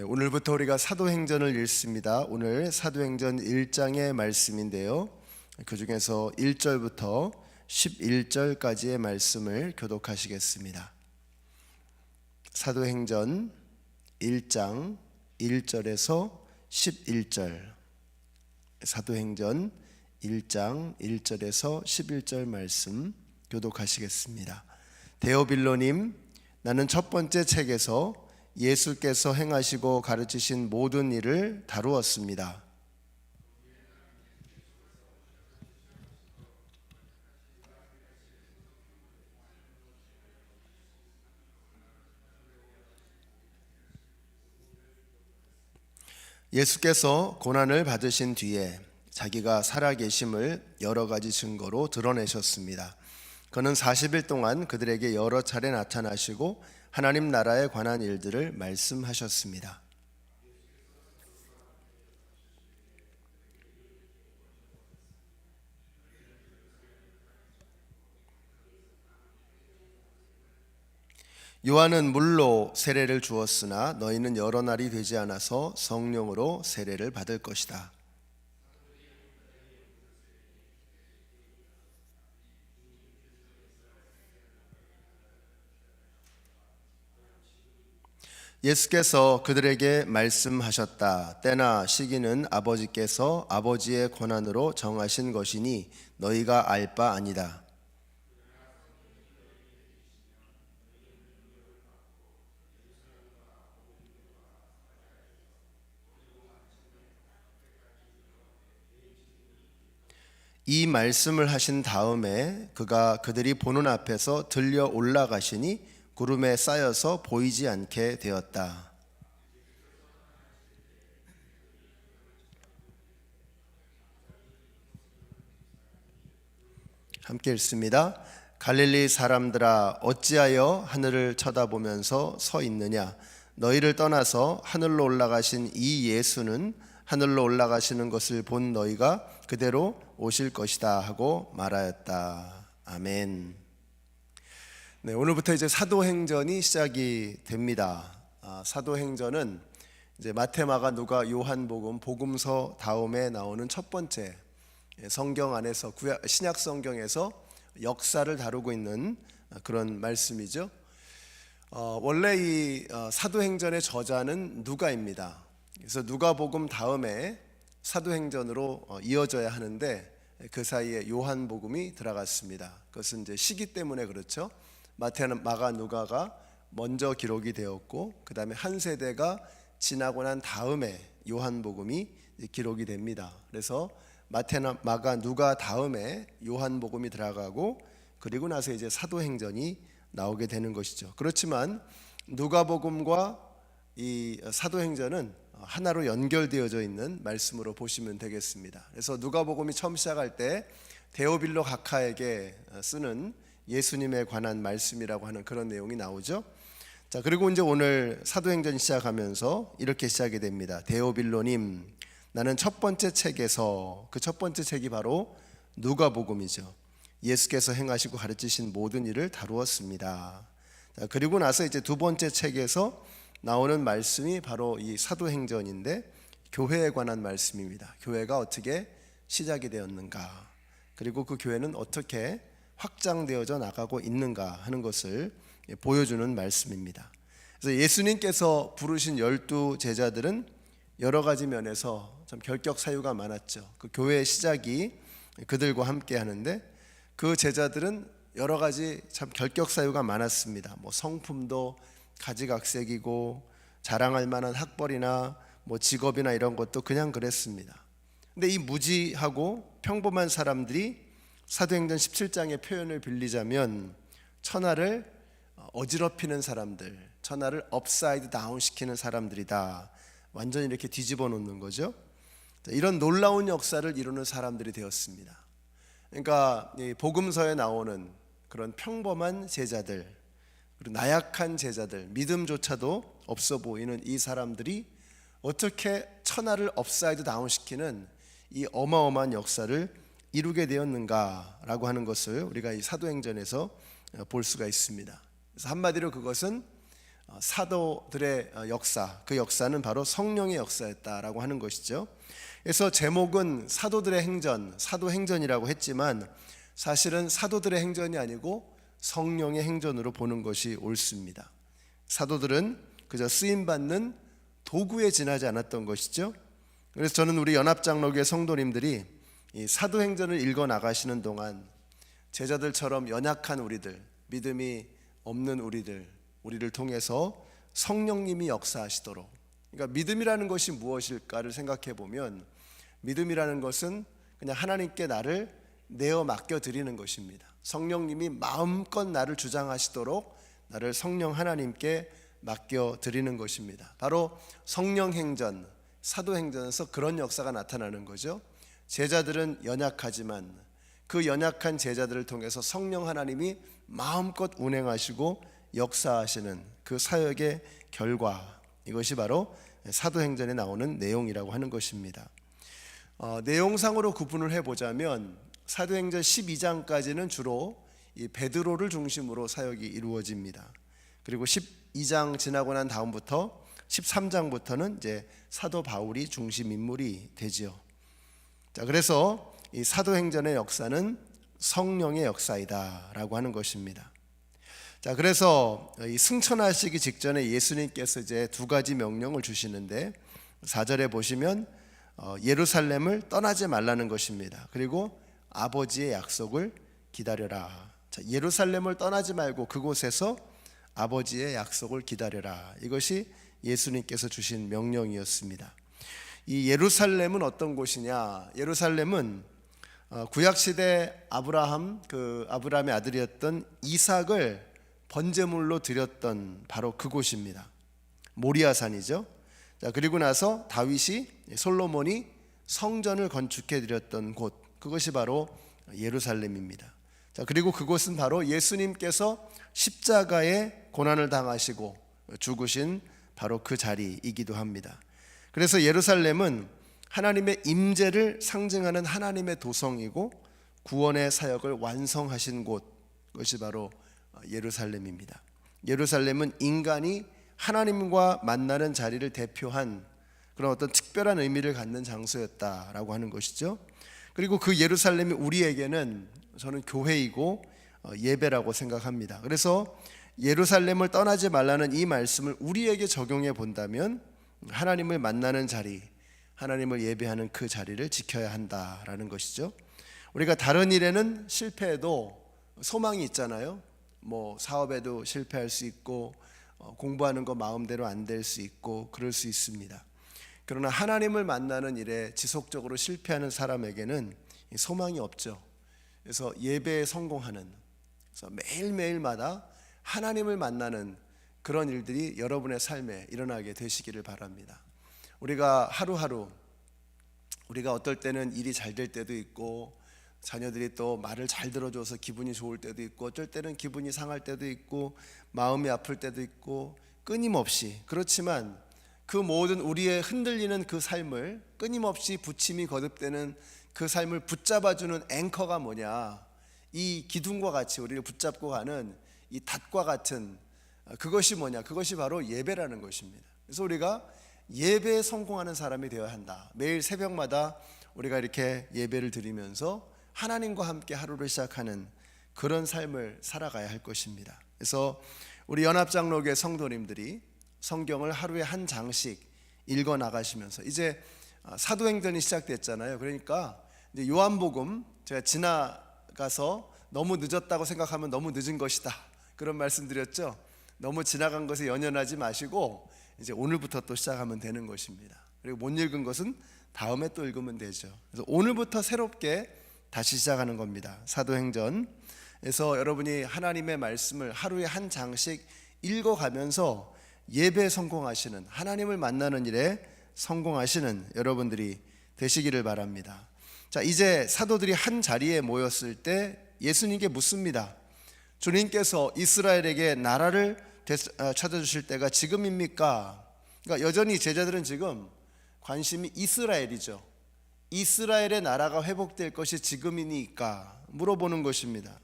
네, 오늘부터 우리가 사도행전을 읽습니다. 오늘 사도행전 1장의 말씀인데요. 그 중에서 1절부터 11절까지의 말씀을 교독하시겠습니다. 사도행전 1장 1절에서 11절. 사도행전 1장 1절에서 11절 말씀 교독하시겠습니다. 데오빌로님, 나는 첫 번째 책에서 예수께서 행하시고 가르치신 모든 일을 다루었습니다. 예수께서 고난을 받으신 뒤에 자기가 살아계심을 여러 가지 증거로 드러내셨습니다. 그는 40일 동안 그들에게 여러 차례 나타나시고 하나님 나라에 관한 일들을 말씀하셨습니다. 요한은 물로 세례를 주었으나 너희는 여러 날이 되지 않아서 성령으로 세례를 받을 것이다. 예수께서 그들에게 말씀하셨다. 때나 시기는 아버지께서 아버지의 권한으로 정하신 것이니 너희가 알 바 아니다. 이 말씀을 하신 다음에 그가 그들이 보는 앞에서 들려 올라가시니 구름에 쌓여서 보이지 않게 되었다. 함께 읽습니다. 갈릴리 사람들아, 어찌하여 하늘을 쳐다보면서 서 있느냐? 너희를 떠나서 하늘로 올라가신 이 예수는 하늘로 올라가시는 것을 본 너희가 그대로 오실 것이다 하고 말하였다. 아멘. 네, 오늘부터 이제 사도행전이 시작이 됩니다. 사도행전은 이제 마태, 마가, 누가, 요한복음, 복음서 다음에 나오는 첫 번째 성경 안에서 신약 성경에서 역사를 다루고 있는 그런 말씀이죠. 원래 이 사도행전의 저자는 누가입니다. 그래서 누가복음 다음에 사도행전으로 이어져야 하는데 그 사이에 요한복음이 들어갔습니다. 그것은 이제 시기 때문에 그렇죠. 마태는 마가, 누가가 먼저 기록이 되었고 그 다음에 한 세대가 지나고 난 다음에 요한복음이 기록이 됩니다. 그래서 마태나 마가, 누가 다음에 요한복음이 들어가고 그리고 나서 이제 사도행전이 나오게 되는 것이죠. 그렇지만 누가복음과 이 사도행전은 하나로 연결되어져 있는 말씀으로 보시면 되겠습니다. 그래서 누가복음이 처음 시작할 때 데오빌로 각하에게 쓰는 예수님에 관한 말씀이라고 하는 그런 내용이 나오죠. 자, 그리고 이제 오늘 사도행전 시작하면서 이렇게 시작이 됩니다. 데오빌로님, 나는 첫 번째 책에서, 그 첫 번째 책이 바로 누가복음이죠. 예수께서 행하시고 가르치신 모든 일을 다루었습니다. 자, 그리고 나서 이제 두 번째 책에서 나오는 말씀이 바로 이 사도행전인데 교회에 관한 말씀입니다. 교회가 어떻게 시작이 되었는가, 그리고 그 교회는 어떻게 확장되어져 나가고 있는가 하는 것을 보여주는 말씀입니다. 그래서 예수님께서 부르신 12 제자들은 여러 가지 면에서 참 결격 사유가 많았죠. 그 교회의 시작이 그들과 함께 하는데 그 제자들은 여러 가지 참 결격 사유가 많았습니다. 뭐 성품도 가지각색이고 자랑할 만한 학벌이나 뭐 직업이나 이런 것도 그냥 그랬습니다. 근데 이 무지하고 평범한 사람들이 사도행전 17장의 표현을 빌리자면 천하를 어지럽히는 사람들, 천하를 업사이드 다운 시키는 사람들이다. 완전히 이렇게 뒤집어 놓는 거죠. 이런 놀라운 역사를 이루는 사람들이 되었습니다. 그러니까 이 복음서에 나오는 그런 평범한 제자들, 그리고 나약한 제자들, 믿음조차도 없어 보이는 이 사람들이 어떻게 천하를 업사이드 다운 시키는 이 어마어마한 역사를 이루게 되었는가라고 하는 것을 우리가 이 사도행전에서 볼 수가 있습니다. 그래서 한마디로 그것은 사도들의 역사, 그 역사는 바로 성령의 역사였다라고 하는 것이죠. 그래서 제목은 사도들의 행전, 사도행전이라고 했지만 사실은 사도들의 행전이 아니고 성령의 행전으로 보는 것이 옳습니다. 사도들은 그저 쓰임받는 도구에 지나지 않았던 것이죠. 그래서 저는 우리 연합장로교회 성도님들이 이 사도행전을 읽어 나가시는 동안 제자들처럼 연약한 우리들, 믿음이 없는 우리를 통해서 성령님이 역사하시도록, 그러니까 믿음이라는 것이 무엇일까를 생각해 보면 믿음이라는 것은 그냥 하나님께 나를 내어 맡겨드리는 것입니다. 성령님이 마음껏 나를 주장하시도록 나를 성령 하나님께 맡겨드리는 것입니다. 바로 성령행전, 사도행전에서 그런 역사가 나타나는 거죠. 제자들은 연약하지만 그 연약한 제자들을 통해서 성령 하나님이 마음껏 운행하시고 역사하시는 그 사역의 결과, 이것이 바로 사도행전에 나오는 내용이라고 하는 것입니다. 내용상으로 구분을 해보자면 사도행전 12장까지는 주로 이 베드로를 중심으로 사역이 이루어집니다. 그리고 12장 지나고 난 다음부터 13장부터는 이제 사도 바울이 중심 인물이 되지요. 자, 그래서 이 사도행전의 역사는 성령의 역사이다라고 하는 것입니다. 자, 그래서 이 승천하시기 직전에 예수님께서 이제 두 가지 명령을 주시는데 4절에 보시면 예루살렘을 떠나지 말라는 것입니다. 그리고 아버지의 약속을 기다려라. 자, 예루살렘을 떠나지 말고 그곳에서 아버지의 약속을 기다려라. 이것이 예수님께서 주신 명령이었습니다. 이 예루살렘은 어떤 곳이냐? 예루살렘은 구약시대 아브라함의 아들이었던 이삭을 번제물로 드렸던 바로 그곳입니다. 모리아산이죠. 자, 그리고 나서 솔로몬이 성전을 건축해 드렸던 곳, 그것이 바로 예루살렘입니다. 자, 그리고 그곳은 바로 예수님께서 십자가의 고난을 당하시고 죽으신 바로 그 자리이기도 합니다. 그래서 예루살렘은 하나님의 임재를 상징하는 하나님의 도성이고 구원의 사역을 완성하신 곳, 그것이 바로 예루살렘입니다. 예루살렘은 인간이 하나님과 만나는 자리를 대표한 그런 어떤 특별한 의미를 갖는 장소였다라고 하는 것이죠. 그리고 그 예루살렘이 우리에게는 저는 교회이고 예배라고 생각합니다. 그래서 예루살렘을 떠나지 말라는 이 말씀을 우리에게 적용해 본다면 하나님을 만나는 자리, 하나님을 예배하는 그 자리를 지켜야 한다라는 것이죠. 우리가 다른 일에는 실패해도 소망이 있잖아요. 뭐 사업에도 실패할 수 있고 공부하는 거 마음대로 안 될 수 있고 그럴 수 있습니다. 그러나 하나님을 만나는 일에 지속적으로 실패하는 사람에게는 소망이 없죠. 그래서 예배에 성공하는, 그래서 매일매일마다 하나님을 만나는 그런 일들이 여러분의 삶에 일어나게 되시기를 바랍니다. 우리가 하루하루, 우리가 어떨 때는 일이 잘 될 때도 있고 자녀들이 또 말을 잘 들어줘서 기분이 좋을 때도 있고 어쩔 때는 기분이 상할 때도 있고 마음이 아플 때도 있고 끊임없이, 그렇지만 그 모든 우리의 흔들리는 그 삶을 끊임없이 부침이 거듭되는 그 삶을 붙잡아주는 앵커가 뭐냐? 이 기둥과 같이 우리를 붙잡고 가는 이 닷과 같은 그것이 뭐냐? 그것이 바로 예배라는 것입니다. 그래서 우리가 예배에 성공하는 사람이 되어야 한다. 매일 새벽마다 우리가 이렇게 예배를 드리면서 하나님과 함께 하루를 시작하는 그런 삶을 살아가야 할 것입니다. 그래서 우리 연합장로교회 성도님들이 성경을 하루에 한 장씩 읽어 나가시면서 이제 사도행전이 시작됐잖아요. 그러니까 이제 요한복음 제가 지나가서 너무 늦었다고 생각하면 너무 늦은 것이다, 그런 말씀 드렸죠. 너무 지나간 것에 연연하지 마시고 이제 오늘부터 또 시작하면 되는 것입니다. 그리고 못 읽은 것은 다음에 또 읽으면 되죠. 그래서 오늘부터 새롭게 다시 시작하는 겁니다. 사도행전. 그래서 여러분이 하나님의 말씀을 하루에 한 장씩 읽어가면서 예배에 성공하시는, 하나님을 만나는 일에 성공하시는 여러분들이 되시기를 바랍니다. 자, 이제 사도들이 한 자리에 모였을 때 예수님께 묻습니다. 주님께서 이스라엘에게 나라를 찾아주실 때가 지금입니까? 그러니까 여전히 제자들은 지금 관심이 이스라엘이죠. 이스라엘의 나라가 회복될 것이 지금이니까 물어보는 것입니다.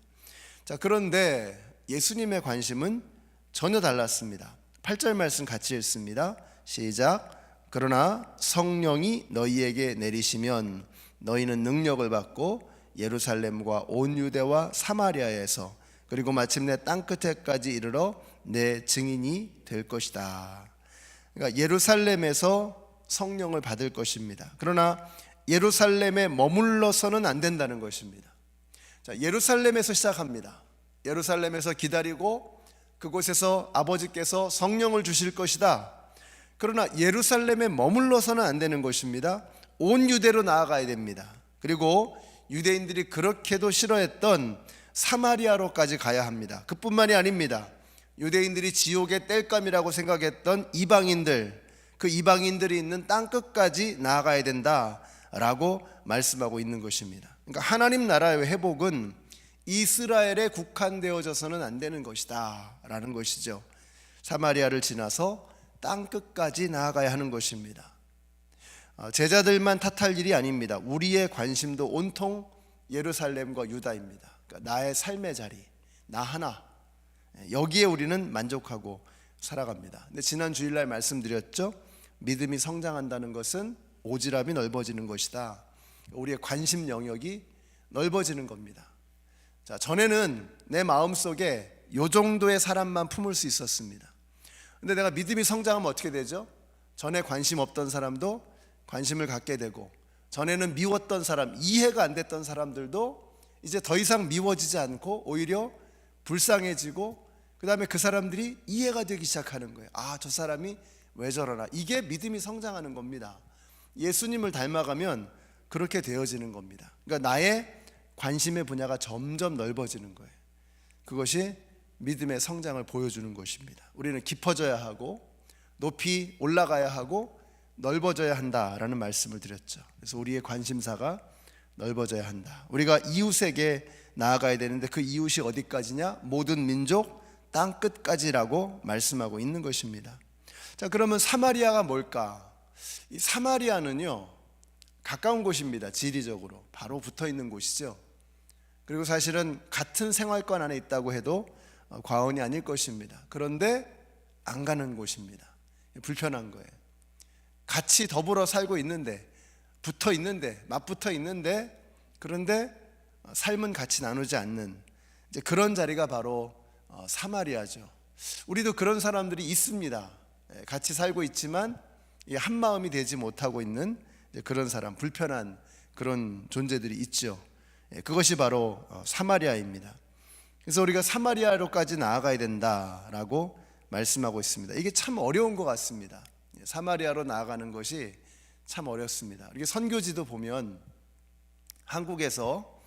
자, 그런데 예수님의 관심은 전혀 달랐습니다. 8절 말씀 같이 읽습니다. 시작. 그러나 성령이 너희에게 내리시면 너희는 능력을 받고 예루살렘과 온 유대와 사마리아에서 그리고 마침내 땅끝에까지 이르러 내 증인이 될 것이다. 그러니까 예루살렘에서 성령을 받을 것입니다. 그러나 예루살렘에 머물러서는 안 된다는 것입니다. 자, 예루살렘에서 시작합니다. 예루살렘에서 기다리고 그곳에서 아버지께서 성령을 주실 것이다. 그러나 예루살렘에 머물러서는 안 되는 것입니다. 온 유대로 나아가야 됩니다. 그리고 유대인들이 그렇게도 싫어했던 사마리아로까지 가야 합니다. 그뿐만이 아닙니다. 유대인들이 지옥의 땔감이라고 생각했던 이방인들, 그 이방인들이 있는 땅끝까지 나아가야 된다라고 말씀하고 있는 것입니다. 그러니까 하나님 나라의 회복은 이스라엘에 국한되어져서는 안 되는 것이다 라는 것이죠. 사마리아를 지나서 땅끝까지 나아가야 하는 것입니다. 제자들만 탓할 일이 아닙니다. 우리의 관심도 온통 예루살렘과 유다입니다. 그러니까 나의 삶의 자리, 나 하나, 여기에 우리는 만족하고 살아갑니다. 근데 지난 주일날 말씀드렸죠. 믿음이 성장한다는 것은 오지랖이 넓어지는 것이다. 우리의 관심 영역이 넓어지는 겁니다. 자, 전에는 내 마음속에 요 정도의 사람만 품을 수 있었습니다. 근데 내가 믿음이 성장하면 어떻게 되죠? 전에 관심 없던 사람도 관심을 갖게 되고, 전에는 미웠던 사람, 이해가 안 됐던 사람들도 이제 더 이상 미워지지 않고 오히려 불쌍해지고, 그 다음에 그 사람들이 이해가 되기 시작하는 거예요. 아, 저 사람이 왜 저러나. 이게 믿음이 성장하는 겁니다. 예수님을 닮아가면 그렇게 되어지는 겁니다. 그러니까 나의 관심의 분야가 점점 넓어지는 거예요. 그것이 믿음의 성장을 보여주는 것입니다. 우리는 깊어져야 하고 높이 올라가야 하고 넓어져야 한다라는 말씀을 드렸죠. 그래서 우리의 관심사가 넓어져야 한다. 우리가 이웃에게 나아가야 되는데 그 이웃이 어디까지냐? 모든 민족 땅 끝까지라고 말씀하고 있는 것입니다. 자, 그러면 사마리아가 뭘까? 이 사마리아는요, 가까운 곳입니다. 지리적으로 바로 붙어 있는 곳이죠. 그리고 사실은 같은 생활권 안에 있다고 해도 과언이 아닐 것입니다. 그런데 안 가는 곳입니다. 불편한 거예요. 같이 더불어 살고 있는데, 붙어 있는데, 맞붙어 있는데, 그런데 삶은 같이 나누지 않는 이제 그런 자리가 바로 사마리아죠. 우리도 그런 사람들이 있습니다. 같이 살고 있지만 한 마음이 되지 못하고 있는 그런 사람, 불편한 그런 존재들이 있죠. 그것이 바로 사마리아입니다. 그래서 우리가 사마리아로까지 나아가야 된다라고 말씀하고 있습니다. 이게 참 어려운 것 같습니다. 사마리아로 나아가는 것이 참 어렵습니다. 이렇게 선교지도 보면 한국에서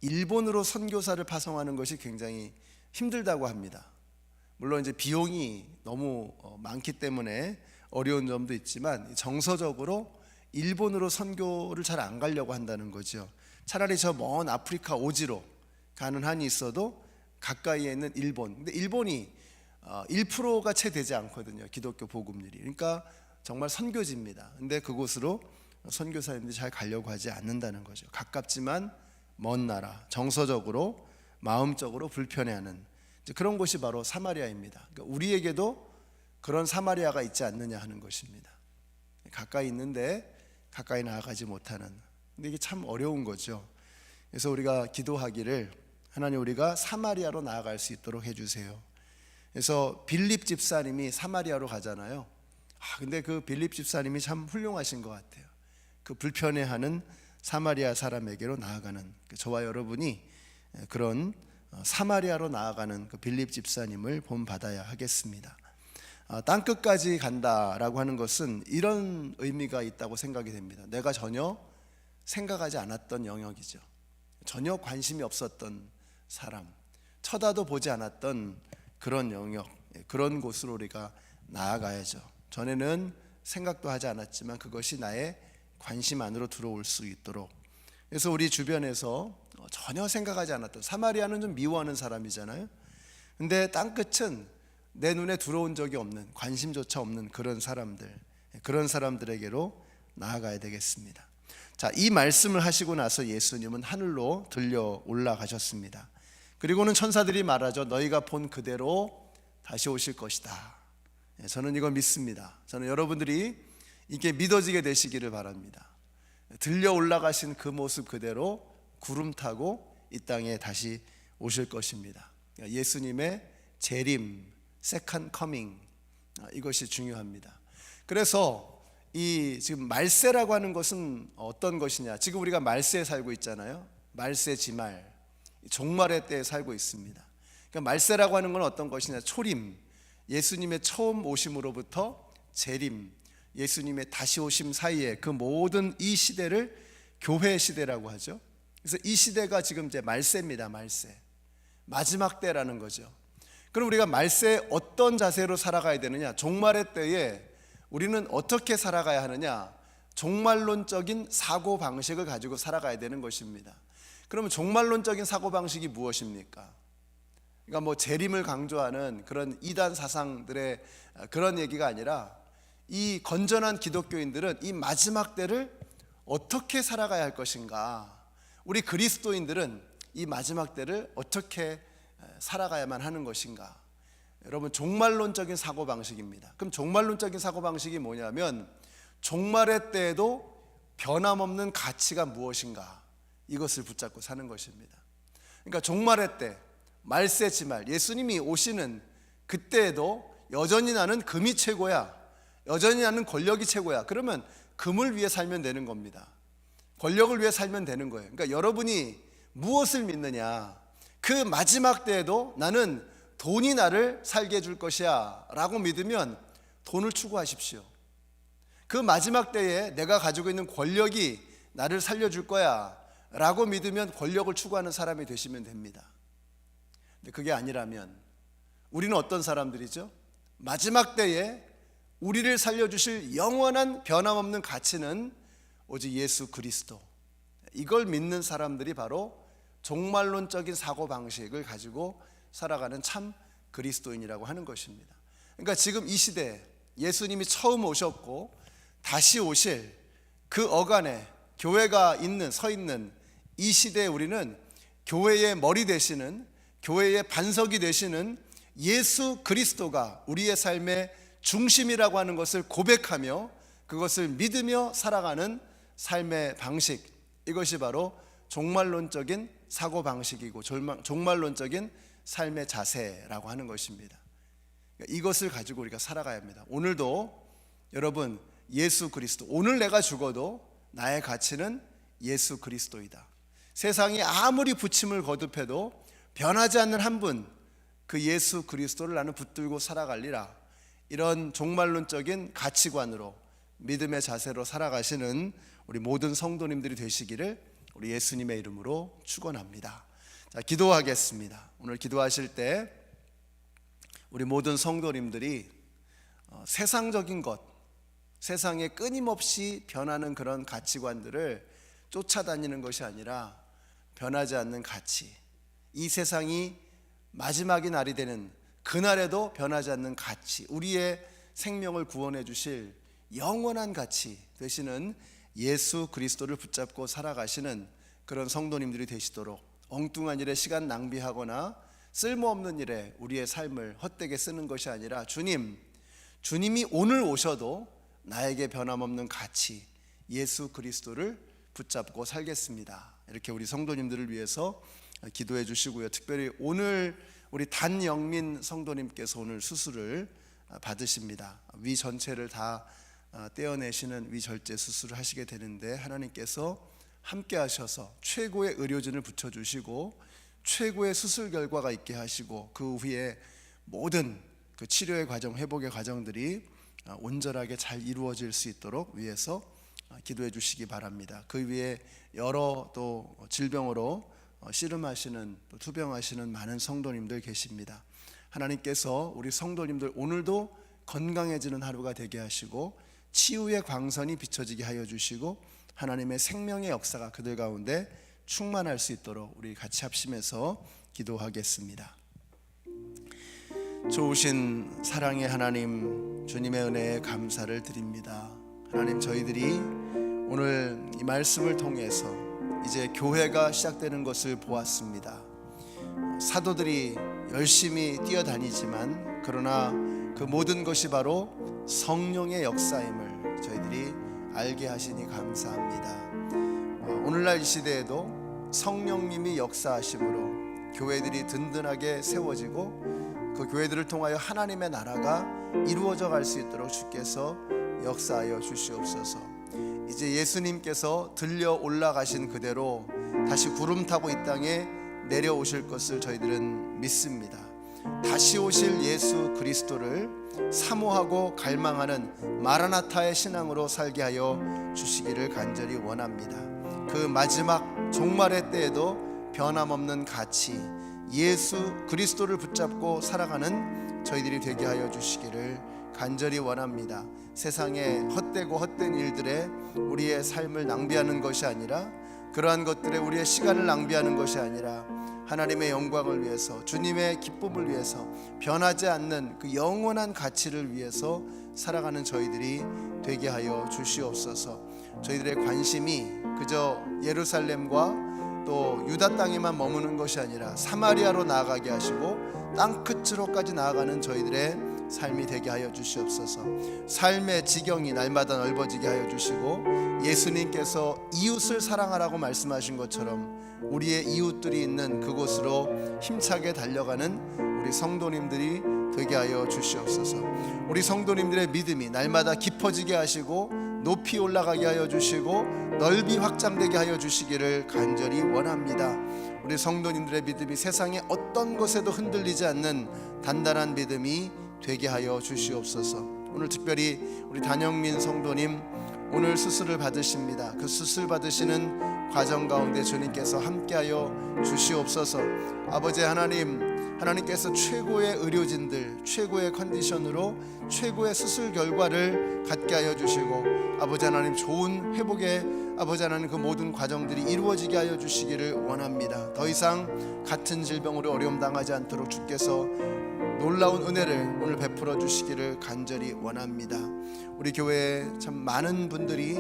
일본으로 선교사를 파송하는 것이 굉장히 힘들다고 합니다. 물론 이제 비용이 너무 많기 때문에 어려운 점도 있지만 정서적으로 일본으로 선교를 잘 안 가려고 한다는 거죠. 차라리 저 먼 아프리카 오지로 가는 한이 있어도 가까이에 있는 일본. 근데 일본이 1%가 채 되지 않거든요. 기독교 복음률이. 그러니까 정말 선교지입니다. 근데 그곳으로 선교사님들이 잘 가려고 하지 않는다는 거죠. 가깝지만 먼 나라, 정서적으로 마음적으로 불편해하는 그런 곳이 바로 사마리아입니다. 그러니까 우리에게도 그런 사마리아가 있지 않느냐 하는 것입니다. 가까이 있는데 가까이 나아가지 못하는. 근데 이게 참 어려운 거죠. 그래서 우리가 기도하기를, 하나님, 우리가 사마리아로 나아갈 수 있도록 해주세요. 그래서 빌립 집사님이 사마리아로 가잖아요. 근데 그 빌립 집사님이 참 훌륭하신 것 같아요. 그 불편해하는 사마리아 사람에게로 나아가는, 저와 여러분이 그런 사마리아로 나아가는 그 빌립 집사님을 본받아야 하겠습니다. 땅끝까지 간다라고 하는 것은 이런 의미가 있다고 생각이 됩니다. 내가 전혀 생각하지 않았던 영역이죠. 전혀 관심이 없었던 사람, 쳐다도 보지 않았던 그런 영역, 그런 곳으로 우리가 나아가야죠. 전에는 생각도 하지 않았지만 그것이 나의 관심 안으로 들어올 수 있도록. 그래서 우리 주변에서 전혀 생각하지 않았던, 사마리아는 좀 미워하는 사람이잖아요. 근데 땅끝은 내 눈에 들어온 적이 없는, 관심조차 없는 그런 사람들, 그런 사람들에게로 나아가야 되겠습니다. 자, 이 말씀을 하시고 나서 예수님은 하늘로 들려 올라가셨습니다. 그리고는 천사들이 말하죠. 너희가 본 그대로 다시 오실 것이다. 저는 이거 믿습니다. 저는 여러분들이 이게 믿어지게 되시기를 바랍니다. 들려 올라가신 그 모습 그대로 구름 타고 이 땅에 다시 오실 것입니다. 예수님의 재림, 세컨드 커밍, 이것이 중요합니다. 그래서 이 지금 말세라고 하는 것은 어떤 것이냐? 지금 우리가 말세에 살고 있잖아요. 말세 지말, 종말의 때에 살고 있습니다. 그러니까 말세라고 하는 건 어떤 것이냐? 초림, 예수님의 처음 오심으로부터 재림, 예수님의 다시 오심 사이에 그 모든 이 시대를 교회 시대라고 하죠. 그래서 이 시대가 지금 이제 말세입니다. 말세, 마지막 때라는 거죠. 그럼 우리가 말세에 어떤 자세로 살아가야 되느냐? 종말의 때에 우리는 어떻게 살아가야 하느냐? 종말론적인 사고방식을 가지고 살아가야 되는 것입니다. 그러면 종말론적인 사고방식이 무엇입니까? 그러니까 뭐 재림을 강조하는 그런 이단 사상들의 그런 얘기가 아니라 이 건전한 기독교인들은 이 마지막 때를 어떻게 살아가야 할 것인가? 우리 그리스도인들은 이 마지막 때를 어떻게 살아가야만 하는 것인가? 여러분, 종말론적인 사고방식입니다. 그럼 종말론적인 사고방식이 뭐냐면 종말의 때에도 변함없는 가치가 무엇인가? 이것을 붙잡고 사는 것입니다. 그러니까 종말의 때, 말세 지말, 예수님이 오시는 그때에도 여전히 나는 금이 최고야, 여전히 나는 권력이 최고야. 그러면 금을 위해 살면 되는 겁니다. 권력을 위해 살면 되는 거예요. 그러니까 여러분이 무엇을 믿느냐? 그 마지막 때에도 나는 돈이 나를 살게 해줄 것이야 라고 믿으면 돈을 추구하십시오. 그 마지막 때에 내가 가지고 있는 권력이 나를 살려줄 거야 라고 믿으면 권력을 추구하는 사람이 되시면 됩니다. 근데 그게 아니라면 우리는 어떤 사람들이죠? 마지막 때에 우리를 살려주실 영원한 변함없는 가치는 오직 예수 그리스도, 이걸 믿는 사람들이 바로 종말론적인 사고방식을 가지고 살아가는 참 그리스도인이라고 하는 것입니다. 그러니까 지금 이 시대에 예수님이 처음 오셨고 다시 오실 그 어간에 교회가 서 있는 이 시대에 우리는 교회의 머리 되시는, 교회의 반석이 되시는 예수 그리스도가 우리의 삶의 중심이라고 하는 것을 고백하며 그것을 믿으며 살아가는 삶의 방식, 이것이 바로 종말론적인 사고방식이고 종말론적인 삶의 자세라고 하는 것입니다. 이것을 가지고 우리가 살아가야 합니다. 오늘도 여러분, 예수 그리스도, 오늘 내가 죽어도 나의 가치는 예수 그리스도이다. 세상이 아무리 부침을 거듭해도 변하지 않는 한 분, 그 예수 그리스도를 나는 붙들고 살아갈리라. 이런 종말론적인 가치관으로, 믿음의 자세로 살아가시는 우리 모든 성도님들이 되시기를 우리 예수님의 이름으로 축원합니다. 자, 기도하겠습니다. 오늘 기도하실 때 우리 모든 성도님들이 세상적인 것, 세상에 끊임없이 변하는 그런 가치관들을 쫓아다니는 것이 아니라 변하지 않는 가치, 이 세상이 마지막의 날이 되는 그날에도 변하지 않는 가치, 우리의 생명을 구원해 주실 영원한 가치 되시는 예수 그리스도를 붙잡고 살아가시는 그런 성도님들이 되시도록 엉뚱한 일에 시간 낭비하거나 쓸모없는 일에 우리의 삶을 헛되게 쓰는 것이 아니라 주님이 오늘 오셔도 나에게 변함없는 가치 예수 그리스도를 붙잡고 살겠습니다. 이렇게 우리 성도님들을 위해서 기도해 주시고요. 특별히 오늘 우리 단영민 성도님께서 오늘 수술을 받으십니다. 위 전체를 다 떼어내시는 위절제 수술을 하시게 되는데 하나님께서 함께 하셔서 최고의 의료진을 붙여주시고 최고의 수술 결과가 있게 하시고 그 후에 모든 그 치료의 과정, 회복의 과정들이 온전하게 잘 이루어질 수 있도록 위해서 기도해 주시기 바랍니다. 그 위에 여러 또 질병으로 씨름하시는, 또 투병하시는 많은 성도님들 계십니다. 하나님께서 우리 성도님들 오늘도 건강해지는 하루가 되게 하시고 치유의 광선이 비춰지게 하여 주시고 하나님의 생명의 역사가 그들 가운데 충만할 수 있도록 우리 같이 합심해서 기도하겠습니다. 좋으신 사랑의 하나님, 주님의 은혜에 감사를 드립니다. 하나님, 저희들이 오늘 이 말씀을 통해서 이제 교회가 시작되는 것을 보았습니다. 사도들이 열심히 뛰어다니지만 그러나 그 모든 것이 바로 성령의 역사임을 저희들이 알게 하시니 감사합니다. 오늘날 이 시대에도 성령님이 역사하심으로 교회들이 든든하게 세워지고 그 교회들을 통하여 하나님의 나라가 이루어져 갈 수 있도록 주께서 역사하여 주시옵소서. 이제 예수님께서 들려 올라가신 그대로 다시 구름 타고 이 땅에 내려오실 것을 저희들은 믿습니다. 다시 오실 예수 그리스도를 사모하고 갈망하는 마라나타의 신앙으로 살게 하여 주시기를 간절히 원합니다. 그 마지막 종말의 때에도 변함없는 가치 예수 그리스도를 붙잡고 살아가는 저희들이 되게 하여 주시기를 간절히 원합니다. 세상에 헛되고 헛된 일들에 우리의 삶을 낭비하는 것이 아니라, 그러한 것들에 우리의 시간을 낭비하는 것이 아니라 하나님의 영광을 위해서, 주님의 기쁨을 위해서, 변하지 않는 그 영원한 가치를 위해서 살아가는 저희들이 되게 하여 주시옵소서. 저희들의 관심이 그저 예루살렘과 또 유다 땅에만 머무는 것이 아니라 사마리아로 나아가게 하시고 땅끝으로까지 나아가는 저희들의 삶이 되게 하여 주시옵소서. 삶의 지경이 날마다 넓어지게 하여 주시고, 예수님께서 이웃을 사랑하라고 말씀하신 것처럼 우리의 이웃들이 있는 그곳으로 힘차게 달려가는 우리 성도님들이 되게 하여 주시옵소서. 우리 성도님들의 믿음이 날마다 깊어지게 하시고 높이 올라가게 하여 주시고 넓이 확장되게 하여 주시기를 간절히 원합니다. 우리 성도님들의 믿음이 세상의 어떤 것에도 흔들리지 않는 단단한 믿음이 되게 하여 주시옵소서. 오늘 특별히 우리 단영민 성도님 오늘 수술을 받으십니다. 그 수술 받으시는 과정 가운데 주님께서 함께하여 주시옵소서. 아버지 하나님께서 최고의 의료진들, 최고의 컨디션으로 최고의 수술 결과를 갖게 하여 주시고, 아버지 하나님 좋은 회복에 아버지 하나님 그 모든 과정들이 이루어지게 하여 주시기를 원합니다. 더 이상 같은 질병으로 어려움 당하지 않도록 주께서 놀라운 은혜를 오늘 베풀어 주시기를 간절히 원합니다. 우리 교회에 참 많은 분들이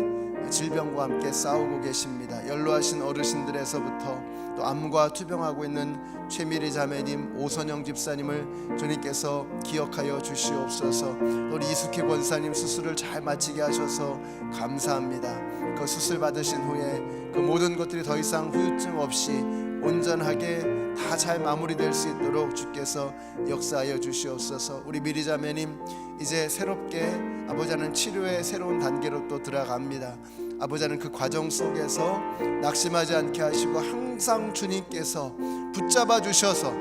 질병과 함께 싸우고 계십니다. 연로하신 어르신들에서부터 또 암과 투병하고 있는 최미리 자매님, 오선영 집사님을 주님께서 기억하여 주시옵소서. 또 우리 이숙희 권사님 수술을 잘 마치게 하셔서 감사합니다. 그 수술 받으신 후에 그 모든 것들이 더 이상 후유증 없이 온전하게 다 잘 마무리될 수 있도록 주께서 역사하여 주시옵소서. 우리 미리 자매님 이제 새롭게 아버지 하나님 치료의 새로운 단계로 또 들어갑니다. 아버지 하나님 그 과정 속에서 낙심하지 않게 하시고 항상 주님께서 붙잡아 주셔서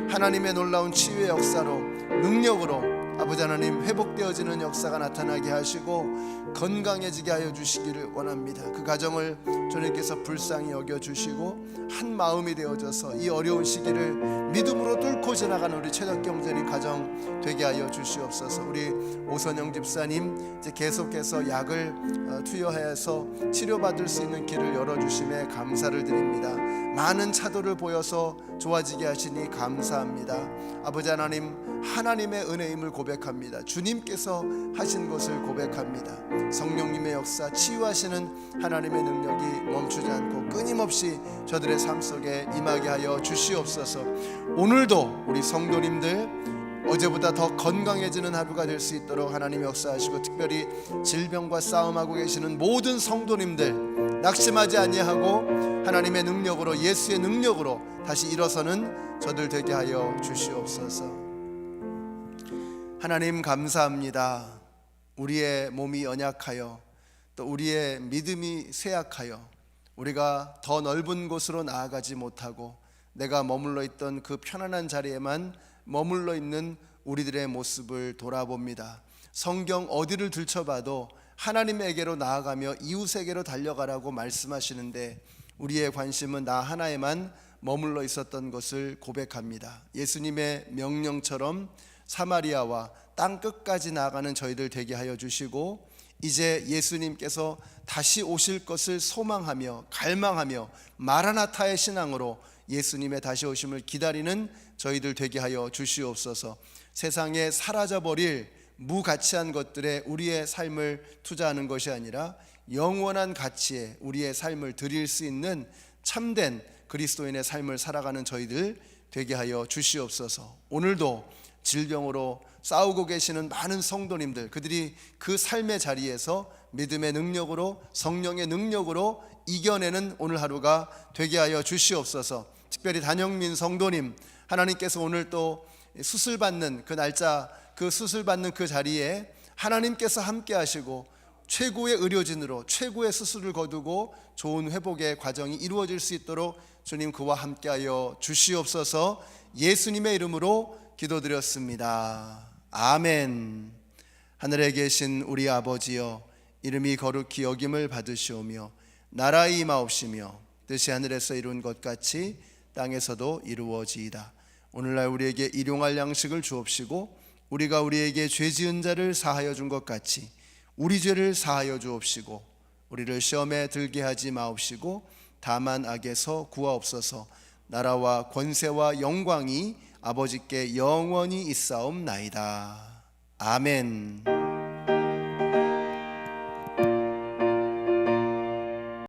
하나님의 놀라운 치유의 역사로 능력으로 아버지 하나님 회복되어지는 역사가 나타나게 하시고 건강해지게 하여 주시기를 원합니다. 그 가정을 주님께서 불쌍히 여겨주시고 한 마음이 되어져서 이 어려운 시기를 믿음으로 뚫고 지나가는 우리 최덕경제님 가정 되게 하여 주시옵소서. 우리 오선영 집사님 이제 계속해서 약을 투여해서 치료받을 수 있는 길을 열어주심에 감사를 드립니다. 많은 차도를 보여서 좋아지게 하시니 감사합니다. 아버지 하나님의 은혜임을 고백합니다. 주님께서 하신 것을 고백합니다. 성령님의 역사, 치유하시는 하나님의 능력이 멈추지 않고 끊임없이 저들의 삶 속에 임하게 하여 주시옵소서. 오늘도 우리 성도님들 어제보다 더 건강해지는 하루가 될 수 있도록 하나님 역사하시고, 특별히 질병과 싸움하고 계시는 모든 성도님들 낙심하지 아니하고 하나님의 능력으로, 예수의 능력으로 다시 일어서는 저들 되게 하여 주시옵소서. 하나님 감사합니다. 우리의 몸이 연약하여 또 우리의 믿음이 쇠약하여 우리가 더 넓은 곳으로 나아가지 못하고 내가 머물러 있던 그 편안한 자리에만 머물러 있는 우리들의 모습을 돌아봅니다. 성경 어디를 들춰봐도 하나님에게로 나아가며 이웃에게로 달려가라고 말씀하시는데 우리의 관심은 나 하나에만 머물러 있었던 것을 고백합니다. 예수님의 명령처럼 사마리아와 땅끝까지 나아가는 저희들 되게 하여 주시고, 이제 예수님께서 다시 오실 것을 소망하며 갈망하며 마라나타의 신앙으로 예수님의 다시 오심을 기다리는 저희들 되게 하여 주시옵소서. 세상에 사라져버릴 무가치한 것들에 우리의 삶을 투자하는 것이 아니라 영원한 가치에 우리의 삶을 드릴 수 있는 참된 그리스도인의 삶을 살아가는 저희들 되게 하여 주시옵소서. 오늘도 질병으로 싸우고 계시는 많은 성도님들, 그들이 그 삶의 자리에서 믿음의 능력으로, 성령의 능력으로 이겨내는 오늘 하루가 되게 하여 주시옵소서. 특별히 단영민 성도님, 하나님께서 오늘 또 수술받는 그 날짜, 그 수술받는 그 자리에 하나님께서 함께 하시고 최고의 의료진으로 최고의 수술을 거두고 좋은 회복의 과정이 이루어질 수 있도록 주님 그와 함께하여 주시옵소서. 예수님의 이름으로 기도드렸습니다. 아멘. 하늘에 계신 우리 아버지여, 이름이 거룩히 여김을 받으시오며 나라의 임하옵시며 뜻이 하늘에서 이룬 것 같이 땅에서도 이루어지이다. 오늘날 우리에게 일용할 양식을 주옵시고 우리가 우리에게 죄 지은 자를 사하여 준 것 같이 우리 죄를 사하여 주옵시고 우리를 시험에 들게 하지 마옵시고 다만 악에서 구하옵소서. 나라와 권세와 영광이 아버지께 영원히 있사옵나이다. 아멘.